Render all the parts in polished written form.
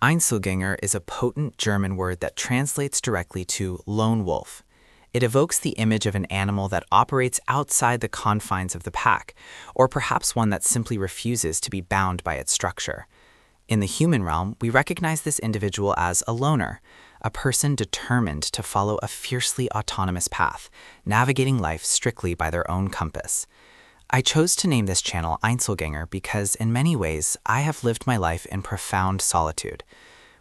Einzelgänger is a potent German word that translates directly to lone wolf. It evokes the image of an animal that operates outside the confines of the pack, or perhaps one that simply refuses to be bound by its structure. In the human realm, we recognize this individual as a loner, a person determined to follow a fiercely autonomous path, navigating life strictly by their own compass. I chose to name this channel Einzelgänger because, in many ways, I have lived my life in profound solitude.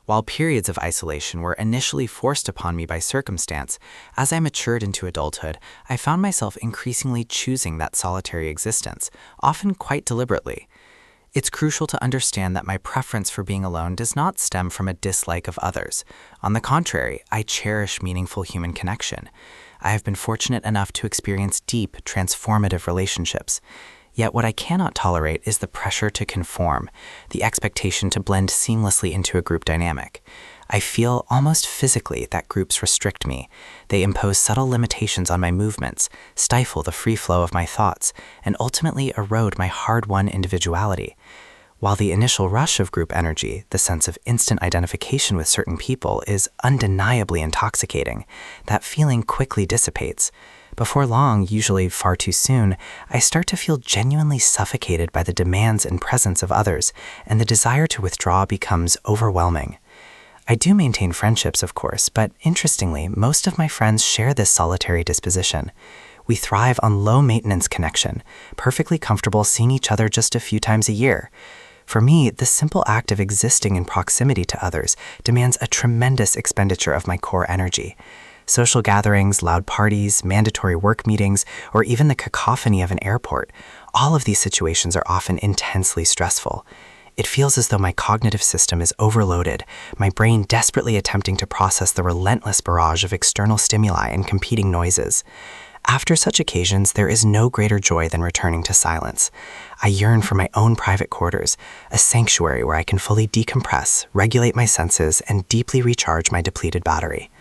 While periods of isolation were initially forced upon me by circumstance, as I matured into adulthood, I found myself increasingly choosing that solitary existence, often quite deliberately. It's crucial to understand that my preference for being alone does not stem from a dislike of others. On the contrary, I cherish meaningful human connection. I have been fortunate enough to experience deep, transformative relationships. Yet what I cannot tolerate is the pressure to conform, the expectation to blend seamlessly into a group dynamic. I feel almost physically that groups restrict me. They impose subtle limitations on my movements, stifle the free flow of my thoughts, and ultimately erode my hard-won individuality. While the initial rush of group energy, the sense of instant identification with certain people, is undeniably intoxicating, that feeling quickly dissipates. Before long, usually far too soon, I start to feel genuinely suffocated by the demands and presence of others, and the desire to withdraw becomes overwhelming. I do maintain friendships, of course, but interestingly, most of my friends share this solitary disposition. We thrive on low-maintenance connection, perfectly comfortable seeing each other just a few times a year. For me, the simple act of existing in proximity to others demands a tremendous expenditure of my core energy. Social gatherings, loud parties, mandatory work meetings, or even the cacophony of an airport, all of these situations are often intensely stressful. It feels as though my cognitive system is overloaded, my brain desperately attempting to process the relentless barrage of external stimuli and competing noises. After such occasions, there is no greater joy than returning to silence. I yearn for my own private quarters, a sanctuary where I can fully decompress, regulate my senses, and deeply recharge my depleted battery.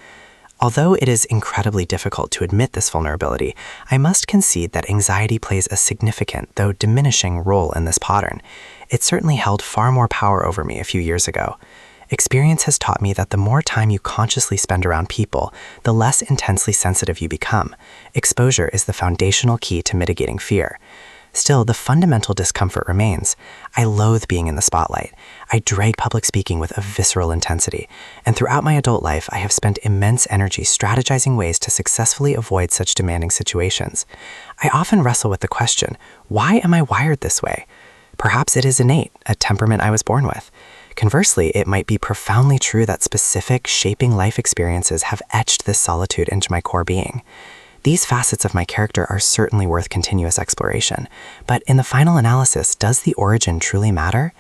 Although it is incredibly difficult to admit this vulnerability, I must concede that anxiety plays a significant, though diminishing, role in this pattern. It certainly held far more power over me a few years ago. Experience has taught me that the more time you consciously spend around people, the less intensely sensitive you become. Exposure is the foundational key to mitigating fear. Still, the fundamental discomfort remains. I loathe being in the spotlight. I dread public speaking with a visceral intensity. And throughout my adult life, I have spent immense energy strategizing ways to successfully avoid such demanding situations. I often wrestle with the question, why am I wired this way? Perhaps it is innate, a temperament I was born with. Conversely, it might be profoundly true that specific, shaping life experiences have etched this solitude into my core being. These facets of my character are certainly worth continuous exploration, but in the final analysis, does the origin truly matter?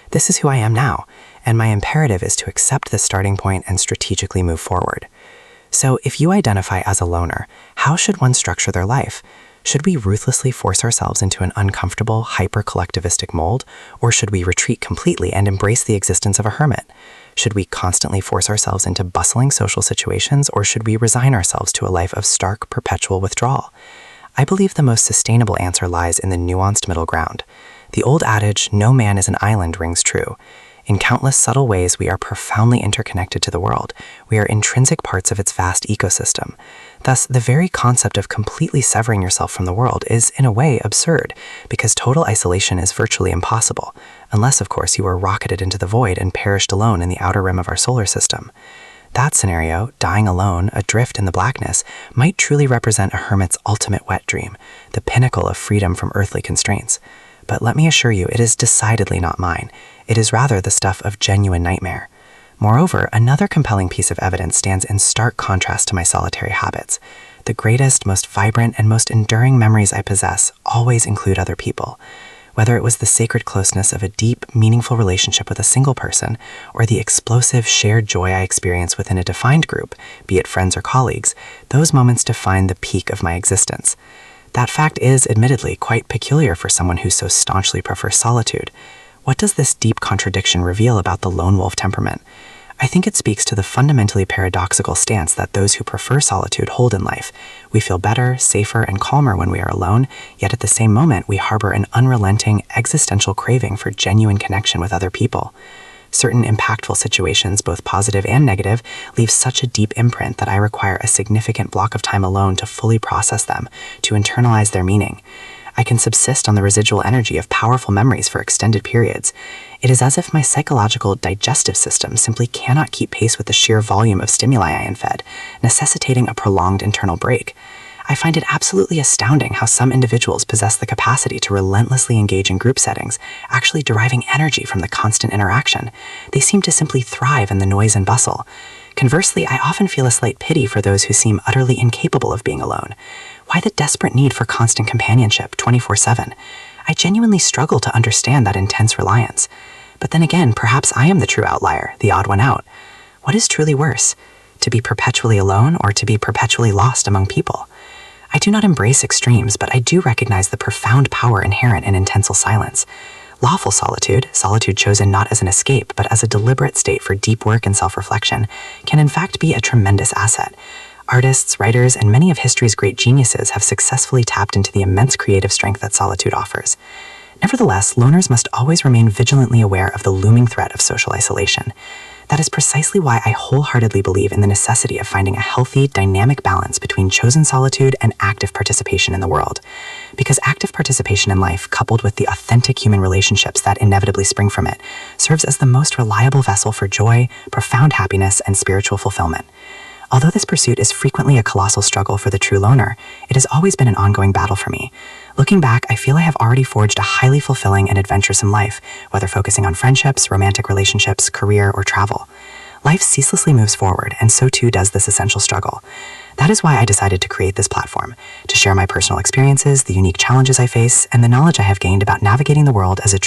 This is who I am now, and my imperative is to accept this starting point and strategically move forward. So, if you identify as a loner, how should one structure their life? Should we ruthlessly force ourselves into an uncomfortable, hyper-collectivistic mold, or should we retreat completely and embrace the existence of a hermit? Should we constantly force ourselves into bustling social situations, or should we resign ourselves to a life of stark, perpetual withdrawal? I believe the most sustainable answer lies in the nuanced middle ground. The old adage, "no man is an island," rings true. In countless subtle ways, we are profoundly interconnected to the world. We are intrinsic parts of its vast ecosystem. Thus, the very concept of completely severing yourself from the world is, in a way, absurd, because total isolation is virtually impossible, unless, of course, you are rocketed into the void and perished alone in the outer rim of our solar system. That scenario, dying alone, adrift in the blackness, might truly represent a hermit's ultimate wet dream, the pinnacle of freedom from earthly constraints. But let me assure you, it is decidedly not mine. It is rather the stuff of genuine nightmare. Moreover, another compelling piece of evidence stands in stark contrast to my solitary habits. The greatest, most vibrant, and most enduring memories I possess always include other people. Whether it was the sacred closeness of a deep, meaningful relationship with a single person, or the explosive, shared joy I experience within a defined group, be it friends or colleagues, those moments define the peak of my existence. That fact is, admittedly, quite peculiar for someone who so staunchly prefers solitude. What does this deep contradiction reveal about the lone wolf temperament? I think it speaks to the fundamentally paradoxical stance that those who prefer solitude hold in life. We feel better, safer, and calmer when we are alone, yet at the same moment we harbor an unrelenting, existential craving for genuine connection with other people. Certain impactful situations, both positive and negative, leave such a deep imprint that I require a significant block of time alone to fully process them, to internalize their meaning. I can subsist on the residual energy of powerful memories for extended periods. It is as if my psychological digestive system simply cannot keep pace with the sheer volume of stimuli I am fed, necessitating a prolonged internal break. I find it absolutely astounding how some individuals possess the capacity to relentlessly engage in group settings, actually deriving energy from the constant interaction. They seem to simply thrive in the noise and bustle. Conversely, I often feel a slight pity for those who seem utterly incapable of being alone. Why the desperate need for constant companionship 24/7? I genuinely struggle to understand that intense reliance. But then again, perhaps I am the true outlier, the odd one out. What is truly worse, to be perpetually alone or to be perpetually lost among people? I do not embrace extremes, but I do recognize the profound power inherent in intense silence. Lawful solitude, solitude chosen not as an escape, but as a deliberate state for deep work and self-reflection, can in fact be a tremendous asset. Artists, writers, and many of history's great geniuses have successfully tapped into the immense creative strength that solitude offers. Nevertheless, loners must always remain vigilantly aware of the looming threat of social isolation. That is precisely why I wholeheartedly believe in the necessity of finding a healthy, dynamic balance between chosen solitude and active participation in the world. Because active participation in life, coupled with the authentic human relationships that inevitably spring from it, serves as the most reliable vessel for joy, profound happiness, and spiritual fulfillment. Although this pursuit is frequently a colossal struggle for the true loner, it has always been an ongoing battle for me. Looking back, I feel I have already forged a highly fulfilling and adventuresome life, whether focusing on friendships, romantic relationships, career, or travel. Life ceaselessly moves forward, and so too does this essential struggle. That is why I decided to create this platform, to share my personal experiences, the unique challenges I face, and the knowledge I have gained about navigating the world as a true